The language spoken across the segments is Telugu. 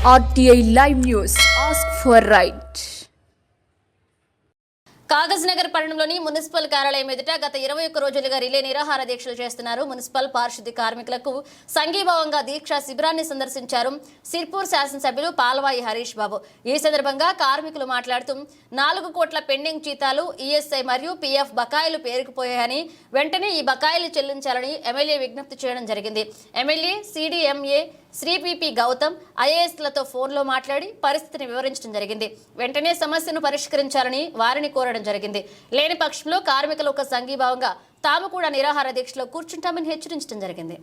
RTI Live News. Ask for right. Kagaz Nagar పట్టణంలోని మున్సిపల్ కార్యాలయం ఎదుట గత 21 రోజులుగా రిలే నిరాహార దీక్షలు చేస్తున్నారు. మున్సిపల్ పారిశుద్ధ్య కార్మికులకు సంఘీభావంగా దీక్ష శిబిరాన్ని సందర్శించారు సిర్పూర్ శాసనసభ్యులు పాల్వాయి హరీష్ బాబు. ఈ సందర్భంగా కార్మికులు మాట్లాడుతూ 4 కోట్ల పెండింగ్ జీతాలు, ఈఎస్ఐ మరియు పీఎఫ్ బకాయిలు పేరుకుపోయాయని, వెంటనే ఈ బకాయిలు చెల్లించాలని ఎమ్మెల్యే విజ్ఞప్తి చేయడం జరిగింది. MLA CDMA Shri PP Gautam ఐఏఎస్లతో ఫోన్లో మాట్లాడి పరిస్థితిని వివరించడం జరిగింది. వెంటనే సమస్యను పరిష్కరించాలని వారిని కోరడం జరిగింది. లేని పక్షంలో కార్మికులు ఒక సంఘీభావంగా తాము కూడా నిరాహార దీక్షలో కూర్చుంటామని హెచ్చరించడం జరిగింది.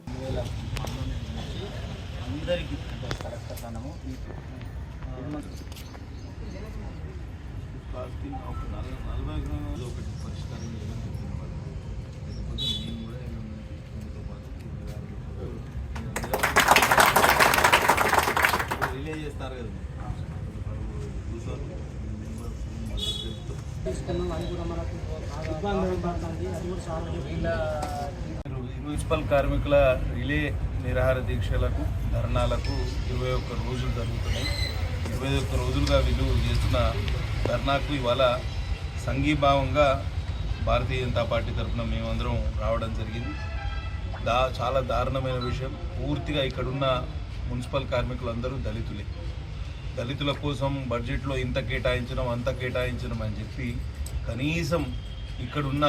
మున్సిపల్ కార్మికుల రిలే నిరాహార దీక్షలకు, ధర్నాలకు 21 రోజులు జరుగుతున్నాయి. 21 రోజులుగా వీళ్ళు చేస్తున్న ధర్నాకు ఇవాళ సంఘీభావంగా భారతీయ జనతా పార్టీ తరఫున మేమందరం రావడం జరిగింది. చాలా దారుణమైన విషయం. పూర్తిగా ఇక్కడున్న మున్సిపల్ కార్మికులందరూ దళితులే. దళితుల కోసం బడ్జెట్లో ఇంత కేటాయించడం, అంత కేటాయించడం అని చెప్పి కనీసం ఇక్కడున్న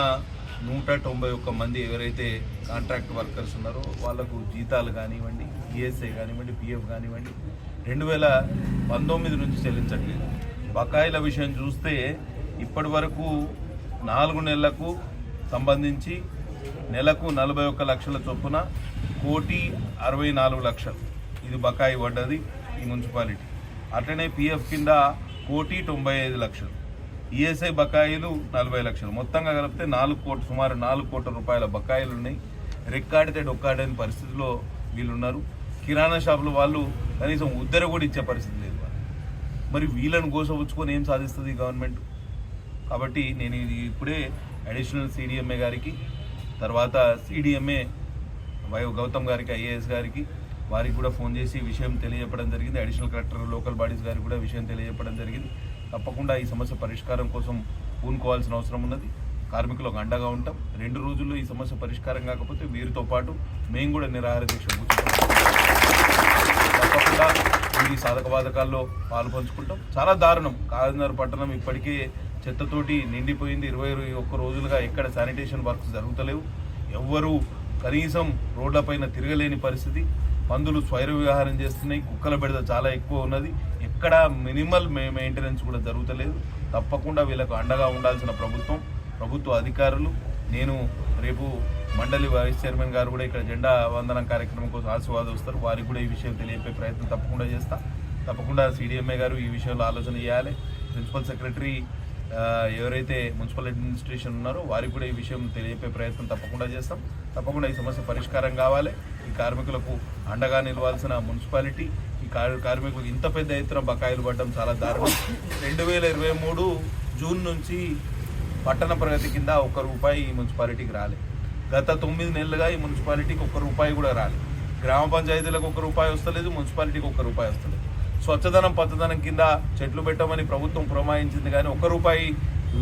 191 మంది ఎవరైతే కాంట్రాక్ట్ వర్కర్స్ ఉన్నారో వాళ్లకు జీతాలు కానివ్వండి, ఈఎస్ఐ కానివ్వండి, పిఎఫ్ కానివ్వండి 2019 నుంచి చెల్లించట్లేదు. బకాయిల విషయం చూస్తే ఇప్పటి వరకు 4 నెలలకు సంబంధించి నెలకు 41 లక్షల చొప్పున 1,64,00,000 ఇది బకాయి పడ్డది ఈ మున్సిపాలిటీ. అట్లనే పిఎఫ్ కింద 1,95,00,000, ఈఎస్ఐ బకాయిలు 40 లక్షలు, మొత్తంగా కలిపితే సుమారు 4 కోట్ల రూపాయల బకాయిలు ఉన్నాయి. రెక్కాడితే డొక్కాడని పరిస్థితిలో వీళ్ళున్నారు. కిరాణా షాపుల వాళ్ళు కనీసం ఉద్దర కూడా ఇచ్చే పరిస్థితి లేదు. మరి వీళ్ళను గోసపుచ్చుకొని ఏం సాధిస్తుంది గవర్నమెంట్? కాబట్టి నేను ఇది ఇప్పుడే అడిషనల్ సిడిఎంఏ గారికి, తర్వాత సిడిఎంఏ గౌతమ్ గారికి, ఐఏఎస్ గారికి, వారికి కూడా ఫోన్ చేసి విషయం తెలియజెప్పడం జరిగింది. అడిషనల్ కలెక్టర్, లోకల్ బాడీస్ గారికి కూడా విషయం తెలియజెప్పడం జరిగింది. తప్పకుండా ఈ సమస్య పరిష్కారం కోసం పూనుకోవాల్సిన అవసరం ఉన్నది. కార్మికులకు అండగా ఉంటాం. 2 రోజుల్లో ఈ సమస్య పరిష్కారం కాకపోతే వీరితో పాటు మేము కూడా నిరాహార దీక్ష కూర్చుంటాం. తప్పకుండా ఈ సాధక బాధకాల్లో పాలు పంచుకుంటాం. చాలా దారుణం. కాగజ్నగర్ పట్టణం ఇప్పటికే చెత్తతోటి నిండిపోయింది. 21 రోజులుగా ఎక్కడ శానిటేషన్ వర్క్స్ జరుగుతలేవు. ఎవ్వరూ కనీసం రోడ్లపైన తిరగలేని పరిస్థితి. పందులు స్వైర విహారం చేస్తున్నాయి. కుక్కల బెడద చాలా ఎక్కువ ఉన్నది. ఎక్కడ మినిమల్ మెయింటెనెన్స్ కూడా జరుగుతలేదు. తప్పకుండా వీళ్ళకు అండగా ఉండాల్సిన ప్రభుత్వ అధికారులు. నేను రేపు మండలి వైస్ చైర్మన్ గారు కూడా ఇక్కడ జెండా వందనం కార్యక్రమం కోసం ఆశీర్వాదం వస్తారు. వారికి కూడా ఈ విషయం తెలియపే ప్రయత్నం తప్పకుండా చేస్తా. తప్పకుండా సిడిఎంఏ గారు ఈ విషయంలో ఆలోచన చేయాలి. ప్రిన్సిపల్ సెక్రటరీ ఎవరైతే మున్సిపల్ అడ్మినిస్ట్రేషన్ ఉన్నారో వారికి కూడా ఈ విషయం తెలియపే ప్రయత్నం తప్పకుండా చేస్తాం. తప్పకుండా ఈ సమస్య పరిష్కారం కావాలి. ఈ కార్మికులకు అండగా నిలవాల్సిన మున్సిపాలిటీ, ఈ కార్మికులకు ఇంత పెద్ద ఎత్తున బకాయిలు పడడం చాలా దారుణం. 2023 జూన్ నుంచి పట్టణ ప్రగతి కింద ₹1 ఈ మున్సిపాలిటీకి రాలేదు. గత 9 నెలలుగా ఈ మున్సిపాలిటీకి ₹1 కూడా రాలేదు. గ్రామ పంచాయతీలకు ₹1 వస్తలేదు, మున్సిపాలిటీకి ₹1 వస్తలేదు. స్వచ్ఛదనం పచ్చదనం కింద చెట్లు పెట్టమని ప్రభుత్వం పురమాయించింది, కానీ ₹1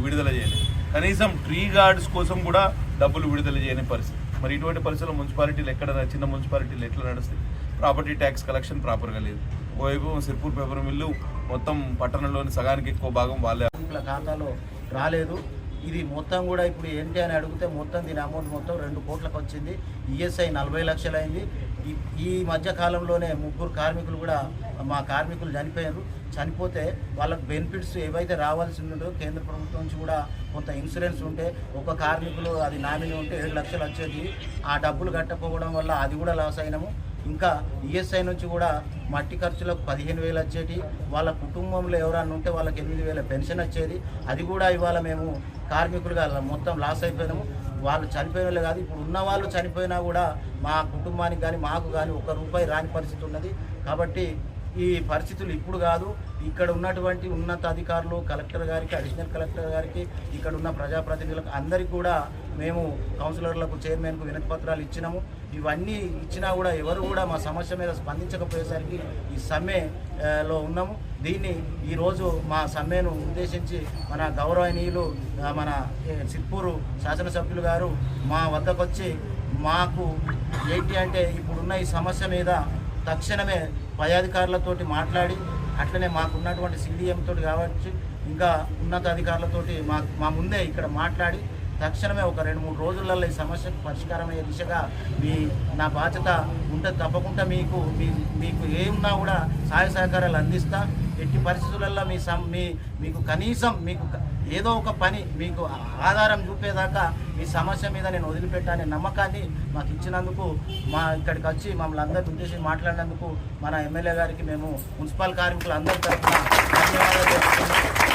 విడుదల చేయలేదు. కనీసం ట్రీ గార్డ్స్ కోసం కూడా డబ్బులు విడుదల చేయని పరిస్థితి. మరి ఇటువంటి పరిస్థితుల్లో మున్సిపాలిటీలు ఎక్కడ, చిన్న మున్సిపాలిటీలు ఎట్లా నడుస్తాయి? ప్రాపర్టీ ట్యాక్స్ కలెక్షన్ ప్రాపర్గా లేదు. ఓవైపు సిర్పూర్ పేపర్ మిల్లు మొత్తం పట్టణంలోని సగానికి ఎక్కువ భాగం వాళ్ళ ఖాతాలో రాలేదు. ఇది మొత్తం కూడా ఇప్పుడు ఏంటి అని అడిగితే మొత్తం దీని అమౌంట్ మొత్తం 2 కోట్లకు వచ్చింది. ఈఎస్ఐ 40 లక్షలు అయింది. ఈ మధ్య కాలంలోనే 3 కార్మికులు కూడా మా కార్మికులు చనిపోతే వాళ్ళకు బెనిఫిట్స్ ఏవైతే రావాల్సి ఉందో కేంద్ర ప్రభుత్వం నుంచి కూడా కొంత ఇన్సూరెన్స్ ఉంటే ఒక కార్మికులు అది నామినీ ఉంటే 7 లక్షలు వచ్చేది. ఆ డబ్బులు కట్టకపోవడం వల్ల అది కూడా లాస్ అయినాము. ఇంకా ఈఎస్ఐ నుంచి కూడా మట్టి ఖర్చులకు 15,000 వచ్చేటి. వాళ్ళ కుటుంబంలో ఎవరన్నా ఉంటే వాళ్ళకి 8,000 పెన్షన్ వచ్చేది. అది కూడా ఇవాళ మేము కార్మికులుగా మొత్తం లాస్ అయిపోయినాము. వాళ్ళు చనిపోయిన కాదు, ఇప్పుడు ఉన్న వాళ్ళు చనిపోయినా కూడా మా కుటుంబానికి కానీ మాకు కానీ ₹1 రాని పరిస్థితి ఉన్నది. కాబట్టి ఈ పరిస్థితులు ఇప్పుడు కాదు. ఇక్కడ ఉన్నటువంటి ఉన్నత అధికారులు, కలెక్టర్ గారికి, అడిషనల్ కలెక్టర్ గారికి, ఇక్కడ ఉన్న ప్రజాప్రతినిధులకు అందరికీ కూడా మేము కౌన్సిలర్లకు, చైర్మన్కు వినతి పత్రాలు ఇచ్చినాము. ఇవన్నీ ఇచ్చినా కూడా ఎవరు కూడా మా సమస్య మీద స్పందించకపోయేసరికి ఈ సమ్మెలో ఉన్నాము. దీన్ని ఈరోజు మా సమ్మెను ఉద్దేశించి మన గౌరవనీయులు మన సిర్పూరు శాసనసభ్యులు గారు మా వద్దకు వచ్చి మాకు ఏంటి అంటే ఇప్పుడున్న ఈ సమస్య మీద తక్షణమే పై అధికారులతోటి మాట్లాడి, అట్లనే మాకున్నటువంటి CDM తోటి కావచ్చు, ఇంకా ఉన్నత అధికారులతోటి మా ముందే ఇక్కడ మాట్లాడి తక్షణమే ఒక 2-3 రోజులలో ఈ సమస్యకు పరిష్కారం అయ్యే దిశగా నా బాధ్యత ఉంటుంది. తప్పకుండా మీకు ఏమున్నా కూడా సహాయ సహకారాలు అందిస్తా. ఎట్టి పరిస్థితులలో మీకు కనీసం మీకు ఏదో ఒక పని మీకు ఆధారం చూపేదాకా ఈ సమస్య మీద నేను వదిలిపెట్టానే నమ్మకాన్ని మాకు ఇచ్చినందుకు, ఇక్కడికి వచ్చి మమ్మల్ని అందరిని ఉద్దేశించి మాట్లాడినందుకు మన ఎమ్మెల్యే గారికి మేము మున్సిపల్ కార్మికులు అందరి తరఫున ధన్యవాదాలు.